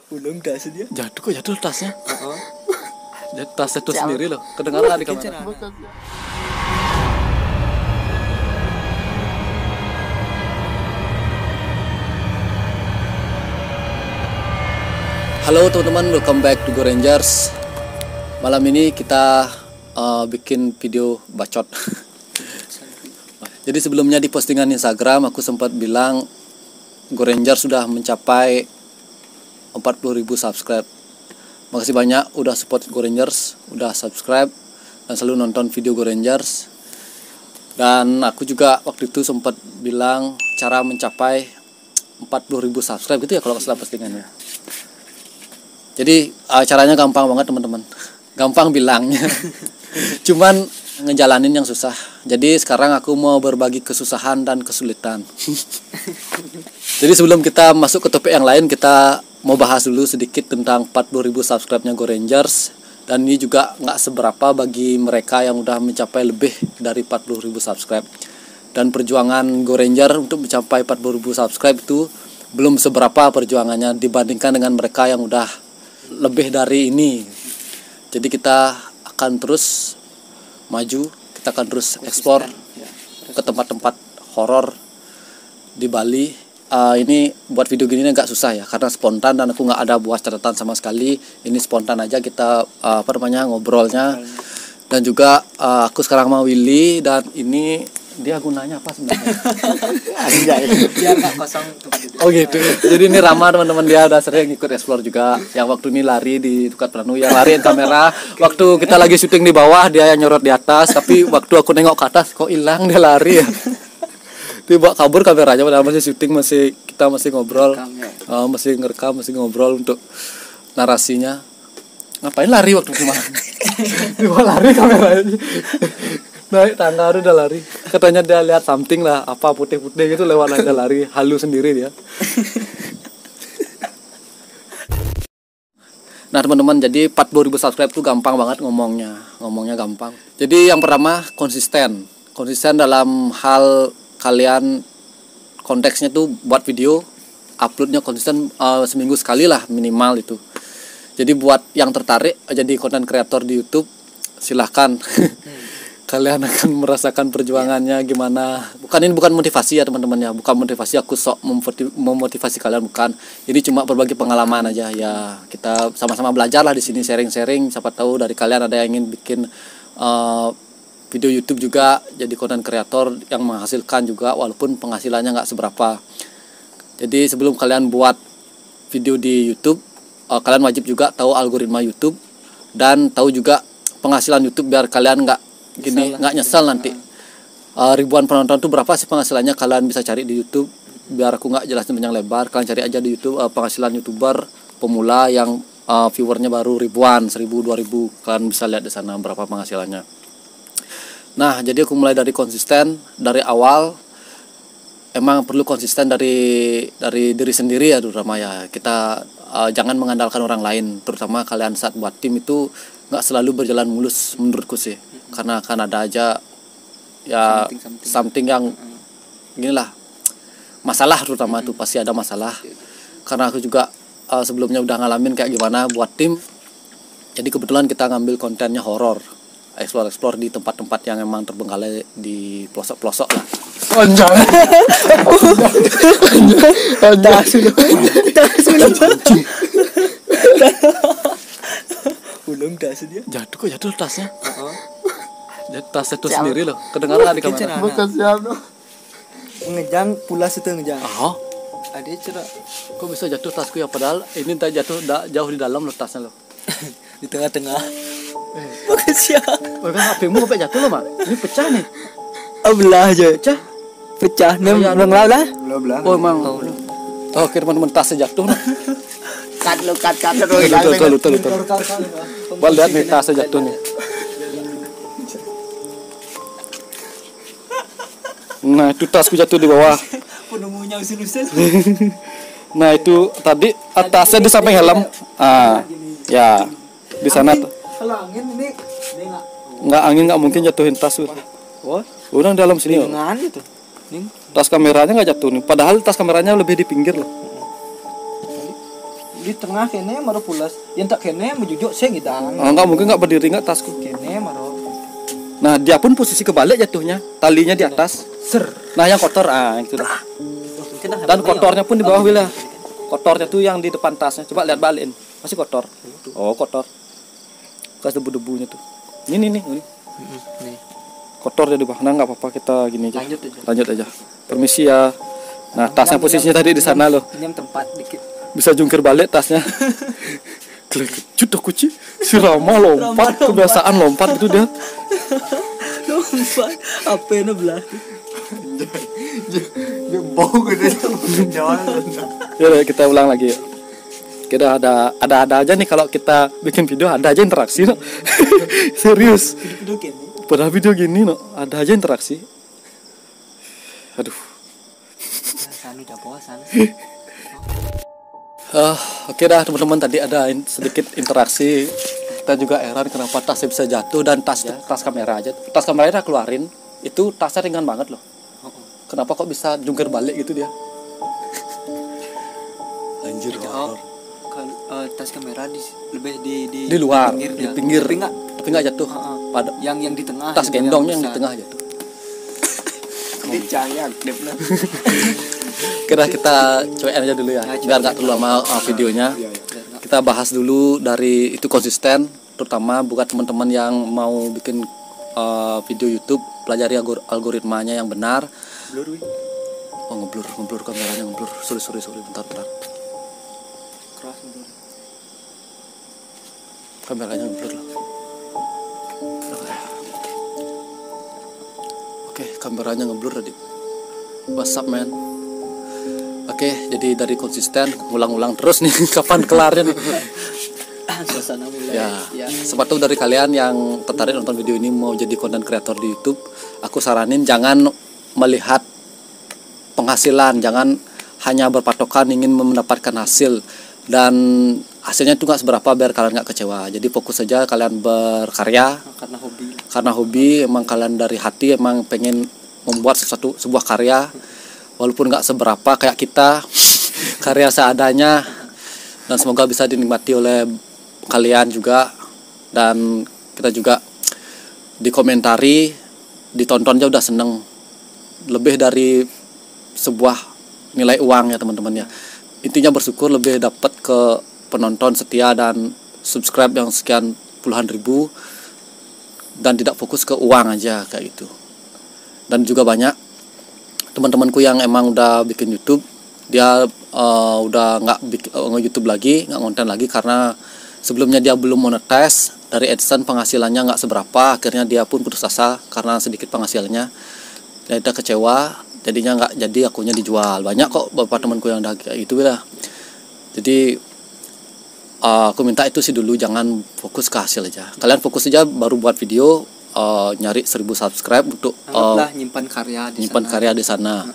Ulung dah sedia. Jatuh kok jatuh tasnya. Tasnya tuh sendiri loh. Kedengaran di kamera. Halo teman-teman, welcome back to Go Rangers. Malam ini kita bikin video bacot. Jadi sebelumnya di postingan Instagram aku sempat bilang Go Rangers sudah mencapai 40.000 subscribe. Makasih banyak udah support Go Rangers, udah subscribe dan selalu nonton video Go Rangers. Dan aku juga waktu itu sempat bilang cara mencapai 40.000 subscribe gitu ya kalau salah postingannya. Jadi caranya gampang banget teman-teman. Gampang bilangnya. Cuman ngejalanin yang susah. Jadi sekarang aku mau berbagi kesusahan dan kesulitan. Jadi sebelum kita masuk ke topik yang lain, kita mau bahas dulu sedikit tentang 40.000 subscribe-nya Go Rangers. Dan ini juga nggak seberapa bagi mereka yang udah mencapai lebih dari 40.000 subscribe. Dan perjuangan Go Ranger untuk mencapai 40.000 subscribe itu belum seberapa perjuangannya dibandingkan dengan mereka yang udah lebih dari ini. Jadi kita akan terus maju, kita akan terus eksplor ke tempat-tempat horor di Bali. Ini buat video gini agak susah ya karena spontan dan aku nggak ada buat catatan sama sekali. Ini spontan aja kita ngobrolnya. Dan juga aku sekarang sama Willy dan ini dia gunanya apa sebenarnya? Biar nggak kosong. Oh gitu. Jadi ini Rama teman-teman, dia udah sering ikut explore juga. Yang waktu ini lari di Tukat Pranu, yang lariin kamera. Waktu kita lagi syuting di bawah, dia yang nyorot di atas. Tapi waktu aku nengok ke atas, kok hilang dia lari ya. Dia bawa kabur kameranya, padahal masih syuting, kita masih ngobrol, masih ngerekam, masih ngobrol untuk narasinya. Ngapain lari waktu kemana? Dia lari kameranya. Naik tangga udah lari. Katanya dia lihat something lah, apa putih-putih gitu lewat aja lari, halu sendiri dia. Nah teman-teman, jadi 40.000 subscribe tuh gampang banget ngomongnya gampang. Jadi yang pertama konsisten dalam hal kalian, konteksnya tuh buat video, uploadnya konsisten seminggu sekali lah minimal itu. Jadi buat yang tertarik jadi konten kreator di YouTube, silahkan. Kalian akan merasakan perjuangannya gimana. Ini bukan motivasi ya teman-teman ya, bukan motivasi aku sok memotivasi kalian, bukan. Ini cuma berbagi pengalaman aja ya. Kita sama-sama belajar lah di sini, sharing-sharing. Siapa tahu dari kalian ada yang ingin bikin video YouTube juga, jadi konten kreator yang menghasilkan juga walaupun penghasilannya nggak seberapa. Jadi sebelum kalian buat video di YouTube, kalian wajib juga tahu algoritma YouTube dan tahu juga penghasilan YouTube biar kalian nggak nyesal nanti. Ribuan penonton tuh berapa sih penghasilannya, kalian bisa cari di YouTube. Biar aku nggak jelasin panjang lebar, kalian cari aja di YouTube penghasilan YouTuber pemula yang viewernya baru ribuan, 1.000, 2.000. Kalian bisa lihat di sana berapa penghasilannya. Nah, jadi aku mulai dari konsisten dari awal. Emang perlu konsisten dari diri sendiri ya terutama ya. Kita jangan mengandalkan orang lain, terutama kalian saat buat tim itu nggak selalu berjalan mulus menurutku sih. Karena akan ada aja ya something yang ginilah, masalah terutama tuh pasti ada masalah. Karena aku juga sebelumnya udah ngalamin kayak gimana buat tim. Jadi kebetulan kita ngambil kontennya horor, explore di tempat-tempat yang emang terbengkalai di pelosok-pelosok lah. Anjay. Ulung dah sedia. Jatuh tasnya. Tasnya tuh sendiri loh. Kedengaran di kamera. Ngejang pulas itu ngejang. Ada cerah. Kok bisa jatuh tasku ya, padahal ini tak jatuh jauh di dalam loh tasnya loh. Di tengah-tengah. Makasih ya. Kan HP-mu sampai jatuh loh, Mak. Ini pecah nih. Belah aja. Pecah. Belah. Oh, emang. Oke, teman-teman, tasnya jatuh. Cut. Betul. Bal lihat nih tasnya jatuh nih. Nah, itu tasku jatuh di bawah. Penemunya usil-usil. Nah, itu tadi tasnya di samping helm. Ya. Di sana tuh. Kalau angin ini angin nggak mungkin jatuhin tas tuh. Udah dalam sini. Itu. Tas kameranya nggak jatuh nih. Padahal tas kameranya lebih di pinggir loh. di tengah kene maro pulas. Yang tak kene mejujuk saya ngidang. Enggak, mungkin enggak berdiri enggak tasku. Kene maro. Nah, dia pun posisi kebalik jatuhnya. Talinya di atas. Ser. Nah, yang kotor itu dah. Dan kotornya pun di bawah Wil ya. Kotornya tuh yang di depan tasnya. Coba lihat balikin. Masih kotor. Oh, kotor. Bekas debu-debunya tuh. Ini. Nih. Kotor jadi bawah. Nah, enggak apa-apa, kita gini aja. Lanjut aja. Permisi ya. Nah, tasnya posisinya tadi di sana loh. Pinjam tempat dikit. Bisa jungkir balik tasnya. Kejut aku Ci. Si Rama lompat, kebiasaan lompat gitu dia. Lompat. Apa ini belah? Dia bau gede jalan. Ya, kita ulang lagi. Kita ada aja nih kalau kita bikin video, ada aja interaksi no. Serius. Video kene. Padahal video gini no, ada aja interaksi. Aduh. Sanu jabosan. Oke dah teman-teman, tadi ada sedikit interaksi. Kita juga heran kenapa tasnya bisa jatuh, dan tas kamera aja. Tas kameranya keluarin, itu tasnya ringan banget loh. Kenapa kok bisa jungkir balik gitu dia? Anjir. Tas kamera lebih Di luar, di pinggir. Tapi enggak jatuh. Pada yang di tengah. tas gendongnya yang di tengah jatuh. Dicayang depna. Kira kita cobain aja dulu ya, biar nggak terlalu lama videonya. Kita bahas dulu dari itu konsisten, terutama buat teman-teman yang mau bikin video YouTube, pelajari algoritmanya yang benar. Blur wi. Oh, ngeblur kameranya, ngeblur. Sorry, bentar. Keras blur. Kameranya ngeblur loh. Oke, kameranya ngeblur tadi. What's up, man? Oke, jadi dari konsisten, ulang-ulang terus nih. Kapan kelarnya nih? Suasana mulai. Ya. Sepatu dari kalian yang tertarik nonton video ini mau jadi content creator di YouTube, aku saranin jangan melihat penghasilan, jangan hanya berpatokan ingin mendapatkan hasil, dan hasilnya itu nggak seberapa biar kalian nggak kecewa. Jadi fokus saja kalian berkarya karena hobi, emang kalian dari hati emang pengen membuat sebuah karya, walaupun nggak seberapa kayak kita. Karya seadanya, dan semoga bisa dinikmati oleh kalian juga, dan kita juga dikomentari, ditonton aja udah seneng, lebih dari sebuah nilai uang ya teman-teman ya. Intinya bersyukur lebih dapat ke penonton setia dan subscribe yang sekian puluhan ribu, dan tidak fokus ke uang aja kayak gitu. Dan juga banyak teman-temanku yang emang udah bikin YouTube, dia udah nggak nge-YouTube lagi, nggak konten lagi, karena sebelumnya dia belum monetize, dari AdSense penghasilannya nggak seberapa, akhirnya dia pun putus asa karena sedikit penghasilannya. Dia udah kecewa, jadinya nggak jadi, akunnya dijual. Banyak kok beberapa temanku yang udah kayak gitu lah. Jadi aku minta itu sih dulu, jangan fokus ke hasil aja. Kalian fokus aja baru buat video, nyari 1000 subscribe untuk nyimpan karya di sana.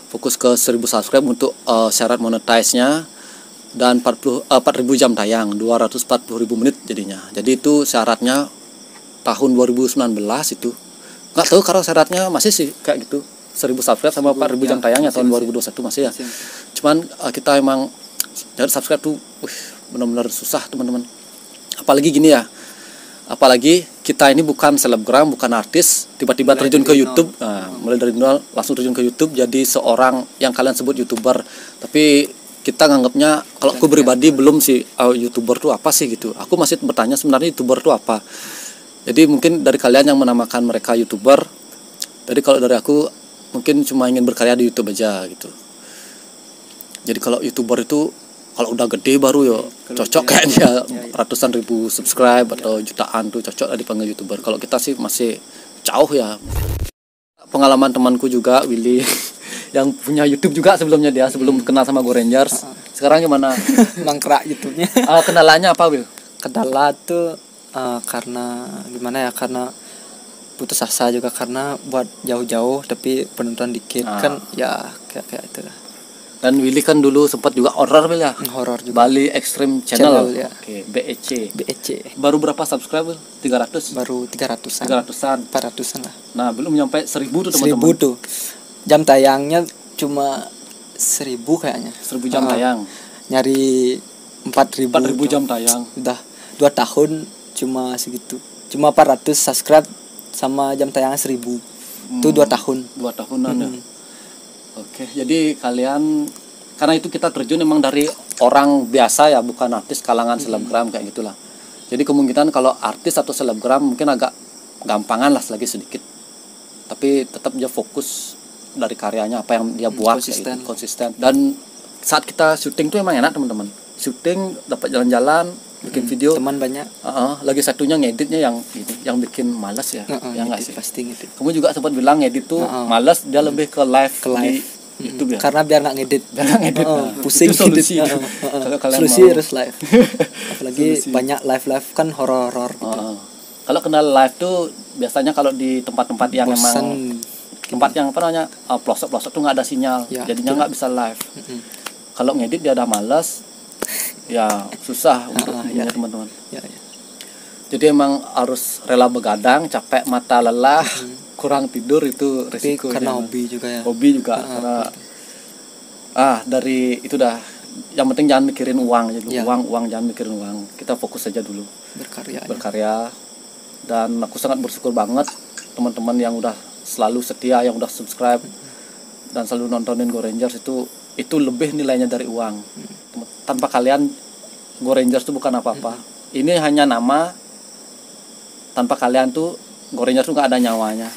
Fokus ke 1000 subscribe untuk syarat monetize-nya, dan 4.000 jam tayang, 240.000 menit jadinya. Jadi itu syaratnya tahun 2019 itu. Nggak tahu kalau syaratnya masih sih kayak gitu. 1000 subscribe sama 4.000 jam tayangnya tahun 2021 masih ya. Cuman kita emang cari subscribe tuh benar-benar susah teman-teman. Apalagi gini ya. Apalagi kita ini bukan selebgram, bukan artis, tiba-tiba terjun ke YouTube. Nah, mulai dari nol langsung terjun ke YouTube jadi seorang yang kalian sebut YouTuber. Tapi kita nganggapnya, kalau aku pribadi belum sih, YouTuber tuh apa sih gitu. Aku masih bertanya sebenarnya YouTuber tuh apa. Jadi mungkin dari kalian yang menamakan mereka YouTuber. Jadi kalau dari aku mungkin cuma ingin berkarya di YouTube aja gitu. Jadi kalau YouTuber itu kalau udah gede baru ya cocok kayaknya, ratusan ribu subscribe atau jutaan tuh cocok lah dipanggil YouTuber. Kalau kita sih masih jauh ya. Pengalaman temanku juga Willy yang punya YouTube juga sebelumnya, dia sebelum kenal sama Go Rangers. Sekarang gimana? Mangkrak YouTube-nya. Kenalannya apa, Will? Kendala tuh karena gimana ya, karena putus asa juga, karena buat jauh-jauh tapi penonton dikit kan ya kayak itu lah. Dan Willy kan dulu sempat juga horror ya? Horror juga. Bali Extreme Channel ya. Oke, BEC. Baru berapa subscriber? 300? Baru 300-an. 400-an lah. Nah, belum nyampe 1000 tuh teman-teman. 1000 tuh. Jam tayangnya cuma 1000 kayaknya. 1000 jam tayang. Nyari 4.000 jam tayang. Udah 2 tahun cuma segitu. Cuma 400 subscribe sama jam tayang 1.000. Itu 2 tahun. 2 tahunan ya. Oke, jadi kalian karena itu kita terjun emang dari orang biasa ya, bukan artis kalangan selebgram kayak gitulah. Jadi kemungkinan kalau artis atau selebgram mungkin agak gampangan lah lagi sedikit. Tapi tetap dia fokus dari karyanya apa yang dia buat konsisten. Dan saat kita syuting tuh emang enak teman-teman. Syuting dapat jalan-jalan, bikin video. Teman banyak. Lagi satunya ngeditnya yang bikin malas ya. Ya nggak sih? Pasti ngedit. Kamu juga sempat bilang ngedit tuh malas, dia lebih ke live. Di YouTube ya. Karena biar nggak ngedit. Pusing itu solusi. Kalau solusi harus live. Apalagi banyak live kan horor gitu. Kalau kenal live tuh biasanya kalau di tempat-tempat yang emang tempat yang apa namanya pelosok-pelosok tuh nggak ada sinyal, ya, jadinya nggak bisa live. Kalau ngedit dia udah malas, ya susah untuk teman-teman. Ya. Jadi emang harus rela begadang, capek mata lelah, kurang tidur itu resiko. Karena hobi juga ya. Hobi juga karena dari itu dah. Yang penting jangan mikirin uang aja dulu. Uang jangan mikirin uang. Kita fokus saja dulu. Berkarya. Dan aku sangat bersyukur banget teman-teman yang udah selalu setia, yang udah subscribe dan selalu nontonin Go Rangers itu lebih nilainya dari uang. Tanpa kalian Go Rangers itu bukan apa-apa. Ini hanya nama. Tanpa kalian tuh Go Rangers tuh nggak ada nyawanya.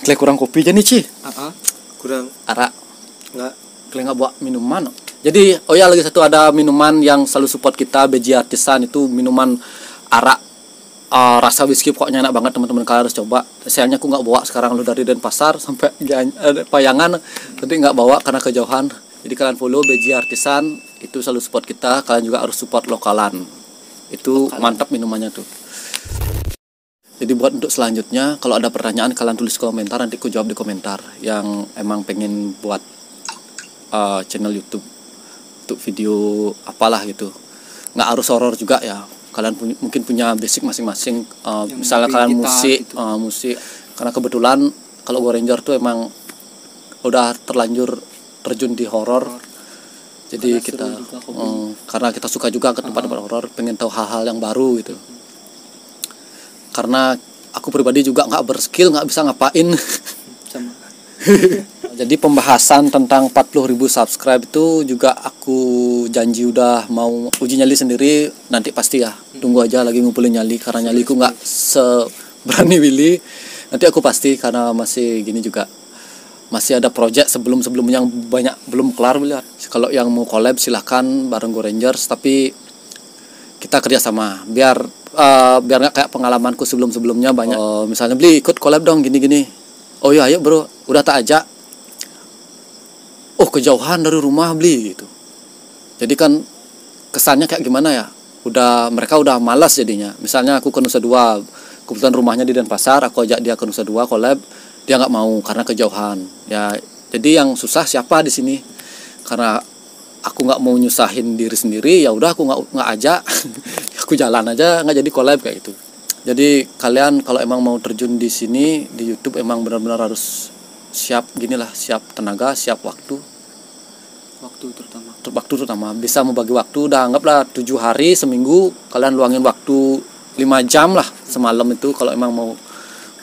Kalian kurang kopi aja nih Ci. Kurang arak. Enggak. Kalian nggak bawa minuman. Jadi lagi satu ada minuman yang selalu support kita, BJ Artisan, itu minuman arak. Rasa whisky pokoknya enak banget teman-teman, kalian harus coba. Sayangnya aku nggak bawa sekarang, lu dari Denpasar sampai Payangan nanti nggak bawa karena kejauhan. Jadi kalian follow BJ Artisan, itu selalu support kita. Kalian juga harus support lokalan, itu mantap minumannya tuh. Jadi buat untuk selanjutnya kalau ada pertanyaan kalian tulis komentar, nanti aku jawab di komentar. Yang emang pengen buat channel YouTube untuk video apalah gitu, nggak harus horor juga ya. Kalian mungkin punya basic masing-masing, misalnya kalian musik gitu. Musik karena kebetulan kalau Go Ranger tuh emang udah terlanjur terjun di horor, jadi kita karena kita suka juga ke tempat-tempat horor, pengen tahu hal-hal yang baru gitu. Karena aku pribadi juga nggak berskill, nggak bisa ngapain. Sama. Jadi pembahasan tentang 40.000 subscribe itu juga aku janji udah mau uji nyali sendiri, nanti pasti ya. Tunggu aja lagi ngumpulin nyali, karena nyaliku nggak seberani Willy. Nanti aku pasti, karena masih gini juga. Masih ada project sebelum-sebelumnya yang banyak belum kelar Willy. Kalau yang mau collab silahkan bareng Go Rangers, tapi kita kerjasama biar nggak kayak pengalamanku sebelumnya banyak. Misalnya beli ikut collab dong gini-gini. Oh iya ayo bro, udah tak ajak. Oh kejauhan dari rumah beli gitu. Jadi kan kesannya kayak gimana ya? Mereka udah malas jadinya. Misalnya aku ke Nusa Dua, kebetulan rumahnya di Denpasar, aku ajak dia ke Nusa Dua collab, dia nggak mau karena kejauhan. Ya jadi yang susah siapa di sini? Karena aku nggak mau nyusahin diri sendiri, ya udah aku nggak ajak. Aku jalan aja, nggak jadi collab kayak gitu. Jadi kalian kalau emang mau terjun di sini di YouTube emang benar-benar harus siap siap tenaga, siap waktu terutama bisa membagi waktu. Udah anggaplah 7 hari seminggu kalian luangin waktu 5 jam lah semalam itu kalau emang mau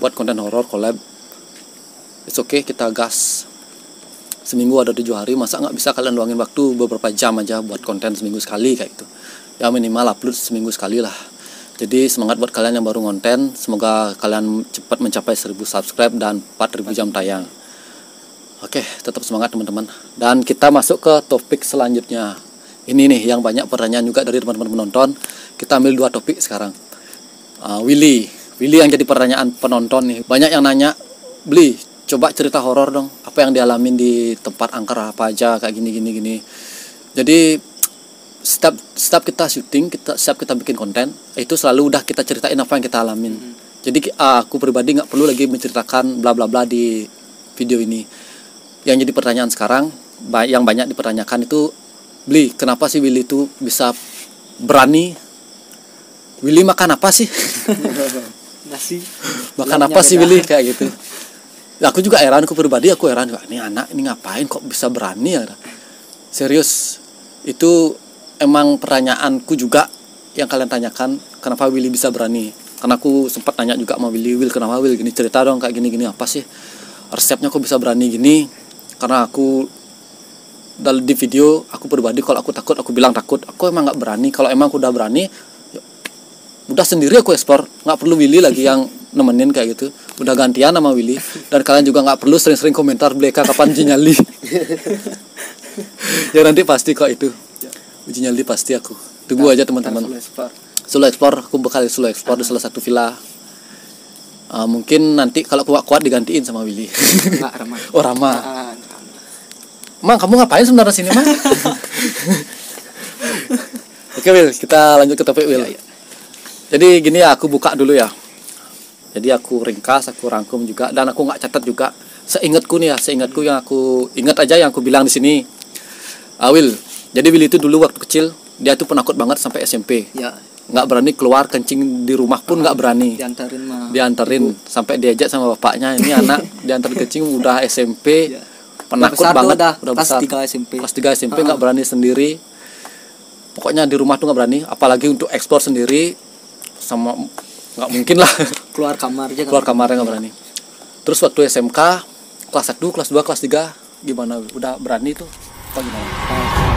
buat konten horor collab. It's okay, kita gas. Seminggu ada 7 hari, masa nggak bisa kalian luangin waktu beberapa jam aja buat konten seminggu sekali kayak gitu. Ya minimal upload seminggu sekali lah. Jadi semangat buat kalian yang baru ngonten, semoga kalian cepat mencapai 1000 subscribe dan 4000 jam tayang. Oke, tetap semangat teman-teman. Dan kita masuk ke topik selanjutnya. Ini nih yang banyak pertanyaan juga dari teman-teman penonton. Kita ambil 2 topik sekarang. Willy yang jadi pertanyaan penonton nih. Banyak yang nanya, "Bli, coba cerita horor dong. Apa yang dialamin di tempat angker apa aja kayak gini." Jadi setiap kita syuting, setiap kita bikin konten, itu selalu udah kita ceritain apa yang kita alamin. Jadi aku pribadi nggak perlu lagi menceritakan bla bla bla di video ini. Yang jadi pertanyaan sekarang, yang banyak dipertanyakan itu, Bli, kenapa sih Willy itu bisa berani? Willy makan apa sih? Nasi. Makan apa sih Willy kayak gitu? Aku juga heran, aku pribadi aku heran, ini anak ini ngapain kok bisa berani ya? Serius. Itu emang pertanyaanku juga yang kalian tanyakan, kenapa Willy bisa berani. Karena aku sempat tanya juga sama Willy, Will kenapa Will gini, cerita dong kayak gini apa sih resepnya kok bisa berani gini. Karena aku dalam di video aku pribadi, kalau aku takut aku bilang takut, aku emang nggak berani. Kalau emang aku udah berani ya udah sendiri aku explore, nggak perlu Willy lagi yang nemenin kayak gitu. Udah gantian sama Willy. Dan kalian juga nggak perlu sering-sering komentar Bleka kapan uji nyali. Ya nanti pasti kok itu uji nyali pasti aku tunggu aja teman-teman. Solo explore aku bakal solo explore di salah satu villa. Mungkin nanti kalau kuat digantiin sama Willy. Enggak, Rama. Oh Rama. Mang, kamu ngapain sebenarnya sini, Mang? Oke, Will, kita lanjut ke topik, Will. Ya. Jadi gini ya, aku buka dulu ya. Jadi aku ringkas, aku rangkum juga, dan aku nggak catat juga. Seingatku nih ya, seingatku yang aku ingat aja yang aku bilang di sini. Will, jadi Will itu dulu waktu kecil dia tuh penakut banget sampai SMP. Ya. Nggak berani keluar kencing di rumah pun nggak berani. Diantarin sampai diajak sama bapaknya, ini anak diantar kencing udah SMP. Ya. Penakut besar banget, udah besar. Kelas 3 SMP. Kelas 3 SMP nggak berani sendiri. Pokoknya di rumah tuh nggak berani, apalagi untuk eksplor sendiri sama nggak mungkin lah. Keluar kamar aja. Keluar kamarnya nggak berani. Terus waktu SMK kelas 1, kelas 2, kelas 3 gimana? Udah berani tuh? Apa gimana?